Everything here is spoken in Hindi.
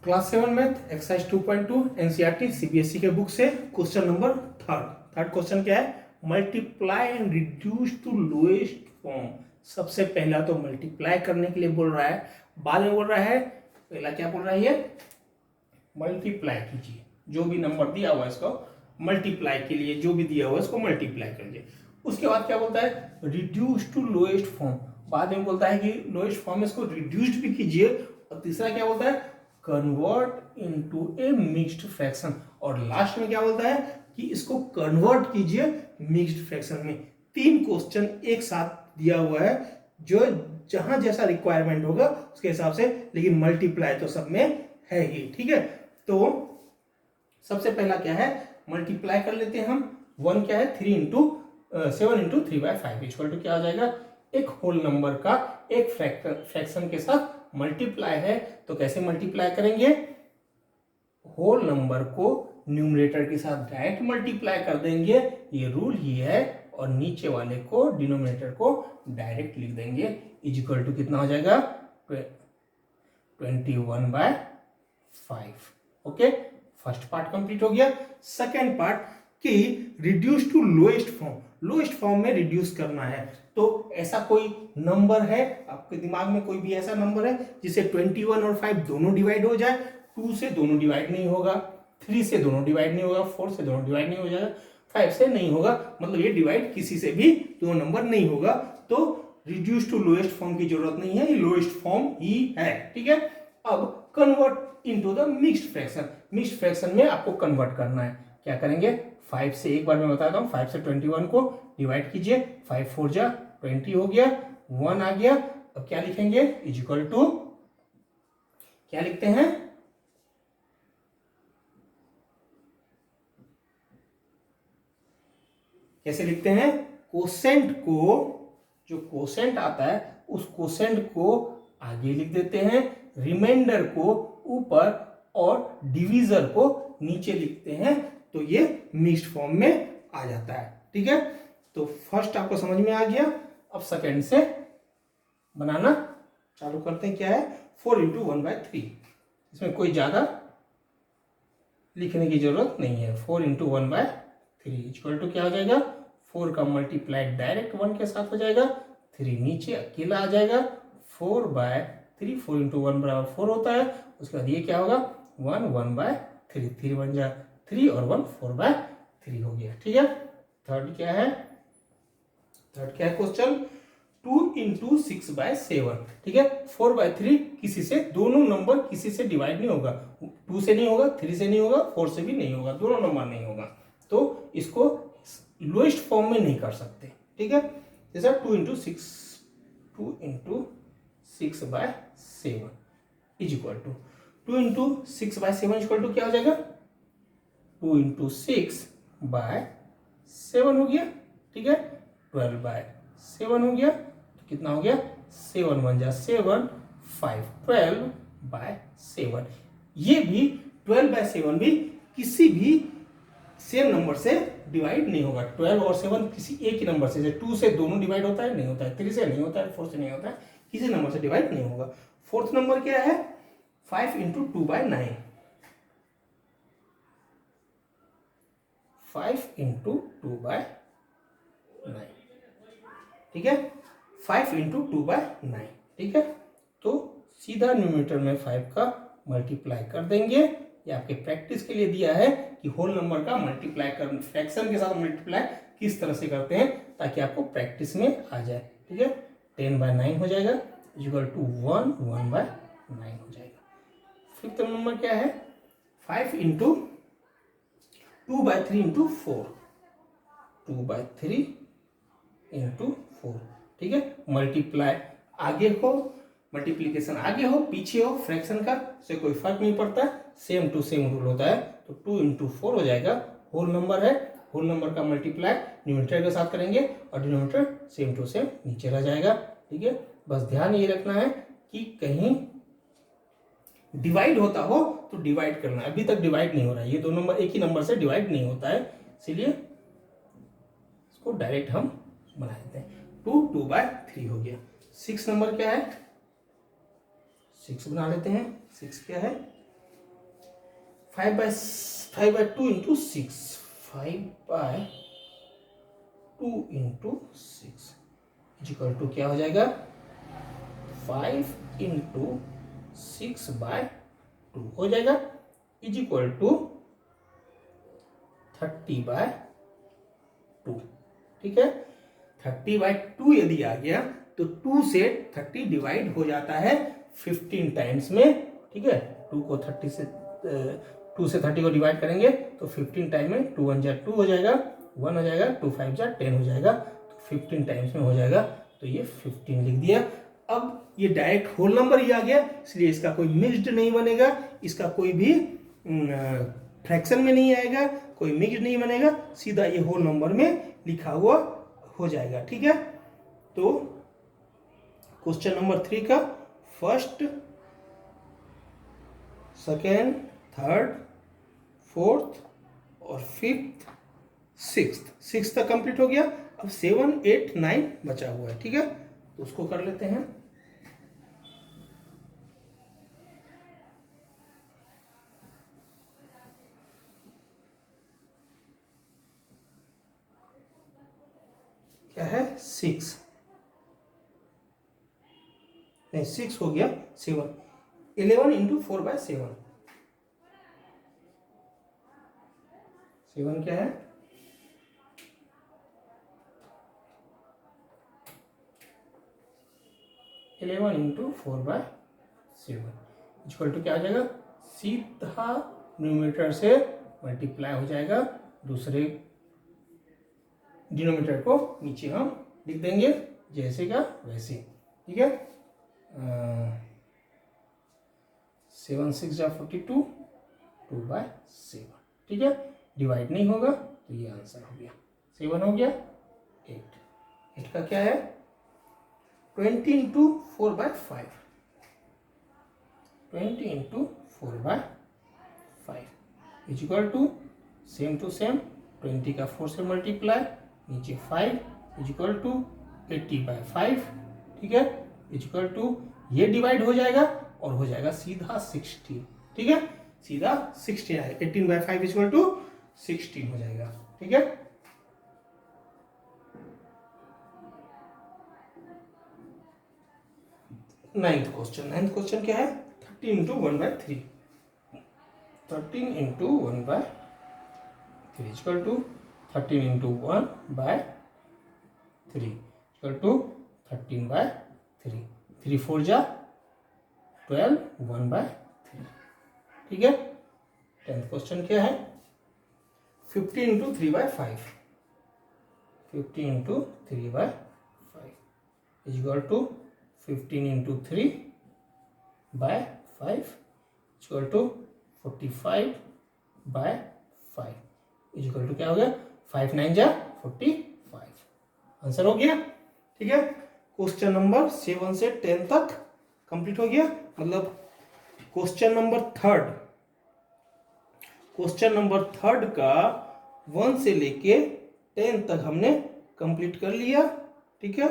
Class 7 math exercise 2.2 NCERT CBSE के बुक से क्वेश्चन नंबर थर्ड क्वेश्चन क्या है, multiply and reduce to lowest form. सबसे पहला तो मल्टीप्लाई करने के लिए बोल रहा है, बाद में बोल रहा है, पहला क्या बोल रहा है, ये मल्टीप्लाई कीजिए, जो भी नंबर दिया हुआ है इसको मल्टीप्लाई के लिए, जो भी दिया हुआ है इसको मल्टीप्लाई करिए। उसके बाद क्या बोलता है, रिड्यूस टू लोएस्ट फॉर्म, बाद में बोलता है कि लोएस्ट फॉर्म में इसको रिड्यूस्ड भी कीजिए। और तीसरा क्या बोलता है, कन्वर्ट इनटू ए मिक्स्ड फ्रैक्शन, और लास्ट में क्या बोलता है कि इसको कन्वर्ट कीजिए मिक्स्ड फ्रैक्शन में। तीन क्वेश्चन एक साथ दिया हुआ है, जो जहां जैसा रिक्वायरमेंट होगा उसके हिसाब से, लेकिन मल्टीप्लाई तो सब में है ही। ठीक है, तो सबसे पहला क्या है, मल्टीप्लाई कर लेते हैं हम। वन क्या है, 7 इंटू 3/5 इक्वल टू क्या हो जाएगा, एक होल नंबर का एक फ्रैक्शन के साथ मल्टीप्लाई है। तो कैसे मल्टीप्लाई करेंगे, होल नंबर को न्यूमरेटर के साथ डायरेक्ट मल्टीप्लाई कर देंगे, ये रूल ही है, और नीचे वाले को डिनोमिनेटर को डायरेक्ट लिख देंगे। इक्वल टू कितना हो जाएगा, 21/5। ओके, फर्स्ट पार्ट कंप्लीट हो गया। सेकेंड पार्ट कि reduce to lowest form, lowest form में रिड्यूस करना है। तो ऐसा कोई नंबर है आपके दिमाग में, कोई भी ऐसा नंबर है जिसे 21 और 5 दोनों डिवाइड हो जाए, 2 से दोनों डिवाइड नहीं होगा, 3 से दोनों डिवाइड नहीं होगा, 4 से दोनों डिवाइड नहीं हो जाएगा, 5 से नहीं होगा, मतलब ये डिवाइड किसी से भी दो नंबर नहीं होगा, तो रिड्यूस टू लोएस्ट फॉर्म की जरूरत नहीं है, ये लोएस्ट फॉर्म ही है। ठीक है, अब convert into the mixed fraction, mixed fraction में आपको कन्वर्ट करना है। क्या करेंगे, 5 से, एक बार मैं बताता हूँ, 5 से 21 को डिवाइड कीजिए, 5 4 जा 20 हो गया, 1 आ गया। अब क्या लिखेंगे, इक्वल टू क्या लिखते हैं, कैसे लिखते हैं, कोसेंट को, जो कोसेंट आता है उस कोसेंट को आगे लिख देते हैं, रिमाइंडर को ऊपर और डिवीजर को नीचे लिखते हैं, तो ये मिक्स्ड फॉर्म में आ जाता है। ठीक है, तो फर्स्ट आपको समझ में आ गया। अब सेकेंड से बनाना चालू करते हैं। क्या है, 4 इंटू 1/3, इसमें कोई ज्यादा लिखने की जरूरत नहीं है। 4 इंटू 1/3 इक्वल टू क्या हो जाएगा, 4 का मल्टीप्लाई डायरेक्ट 1 के साथ हो जाएगा, 3 नीचे अकेला आ जाएगा, 4/3, 4 इंटू 1 बराबर 4 होता है। उसके बाद ये क्या होगा, 1/3, 3 बन जाए 3 और 1 4/3 हो गया। ठीक है, थर्ड क्या है, थर्ड क्या है क्वेश्चन, 2 इंटू 6/7। ठीक है, 4/3 किसी से, दोनों नंबर किसी से डिवाइड नहीं होगा, 2 से नहीं होगा, 3 से नहीं होगा, 4 से भी नहीं होगा, दोनों नंबर नहीं होगा, तो इसको लोएस्ट फॉर्म में नहीं कर सकते। ठीक है, जैसा 2 into 6/7 is equal to 2 into 6/7 equal to क्या हो जाएगा, 2 इंटू 6/7 हो गया। ठीक है, 12/7 हो गया, तो कितना हो गया, 7 1 जा 7, 5 12/7। ये भी 12/7 भी किसी भी सेम नंबर से डिवाइड नहीं होगा। 12 और 7 किसी एक ही नंबर से, 2 से दोनों डिवाइड होता है, नहीं होता है, 3 से नहीं होता है, 4 से नहीं होता है, किसी नंबर से डिवाइड नहीं होगा। फोर्थ नंबर क्या है, 5 इंटू 2/9, 5 इंटू 2/9। ठीक है, 5 इंटू 2/9। ठीक है, तो सीधा न्यूमरेटर में 5 का मल्टीप्लाई कर देंगे। ये आपके प्रैक्टिस के लिए दिया है कि होल नंबर का मल्टीप्लाई कर, फ्रैक्शन के साथ मल्टीप्लाई किस तरह से करते हैं, ताकि आपको प्रैक्टिस में आ जाए। ठीक है, 10/9 हो जाएगा, इक्वल टू 1/9 हो जाएगा। फिफ्थ नंबर क्या है, 5 इंटू 2/3 इंटू 4, 2/3 इंटू 4। ठीक है, मल्टीप्लाई आगे हो, मल्टीप्लीकेशन आगे हो पीछे हो, फ्रैक्शन का से कोई फर्क नहीं पड़ता, सेम टू सेम रूल होता है। तो 2 इंटू 4 हो जाएगा, होल नंबर है, होल नंबर का मल्टीप्लाई न्यूमरेटर के साथ करेंगे और डिनोमिनेटर सेम टू सेम नीचे रह जाएगा। ठीक है, बस ध्यान ये रखना है कि कहीं डिवाइड होता हो तो डिवाइड करना है। अभी तक डिवाइड नहीं हो रहा है, ये दो नंबर एक ही नंबर से डिवाइड नहीं होता है, इसीलिए इसको डायरेक्ट हम बना देते हैं। 2 2/3 हो गया। 6 नंबर क्या है, 6 बना लेते हैं। 6 क्या है, 5/2 इंटू 6, 5/2 इंटू 6 इक्वल टू क्या हो जाएगा 5 इंटू 6/2 हो जाएगा इज इक्वल टू 30/2। ठीक है, 30/2 यदि आ गया तो 2 से 30 डिवाइड हो जाता है 15 टाइम्स में। ठीक है, 2 को 30 से 2 से 30 को डिवाइड करेंगे तो 15 टाइम में 2 1 जा 2 हो जाएगा, 1 हो जाएगा, 2 5 जा 10 हो जाएगा, तो 15 टाइम्स में हो जाएगा, तो ये 15 लिख दिया। अब ये डायरेक्ट होल नंबर ही आ गया, इसलिए इसका कोई मिक्स्ड नहीं बनेगा, इसका कोई भी फ्रैक्शन में नहीं आएगा, कोई मिक्स्ड नहीं बनेगा, सीधा ये होल नंबर में लिखा हुआ हो जाएगा। ठीक है, तो क्वेश्चन नंबर 3 का फर्स्ट, सेकेंड, थर्ड, फोर्थ और फिफ्थ, सिक्स तक कंप्लीट हो गया। अब 7 8 9 बचा हुआ है। ठीक है, तो उसको कर लेते हैं। क्या है 6 नहीं 6 हो गया, 7 11 इंटू 4/7, 7 क्या है 11 इंटू 4/7 इक्वल टू क्या आ जाएगा, सीधा न्यूमरेटर से मल्टीप्लाई हो जाएगा, दूसरे डिनोमिनेटर को नीचे हम लिख देंगे जैसे का वैसे। ठीक है, 7 6 जा 42, 2/7। ठीक है, डिवाइड नहीं होगा तो ये आंसर हो गया, 7 हो गया 8 का क्या है 20 into 4/5, 20 into 4/5 is equal to same to same 20 का 4 से मल्टीप्लाई, नीचे 5 इज इक्वल टू 80/5। ठीक है, इज इक्वल टू ये डिवाइड हो जाएगा और हो जाएगा सीधा 16। ठीक है, सीधा 16 आएगा, 18/5 इज इक्वल टू 16 हो जाएगा। ठीक है, नाइन्थ क्वेश्चन क्या है 13 into 1/3, 13 into 1/3 equal to 13 into 1/3 equal to 13/3, 3 4 जा 12, 1/3। ठीक है, 10th क्वेश्चन क्या है 50 into 3/5, 50 into 3/5 is equal to 15 into 3/5 equal to 45/5 is equal to क्या हो गया 5 9 जा 45, आंसर हो गया। ठीक है, क्वेश्चन नंबर 7 से 10 तक कंप्लीट हो गया, मतलब क्वेश्चन नंबर थर्ड का 1 से लेके 10 तक हमने कंप्लीट कर लिया। ठीक है,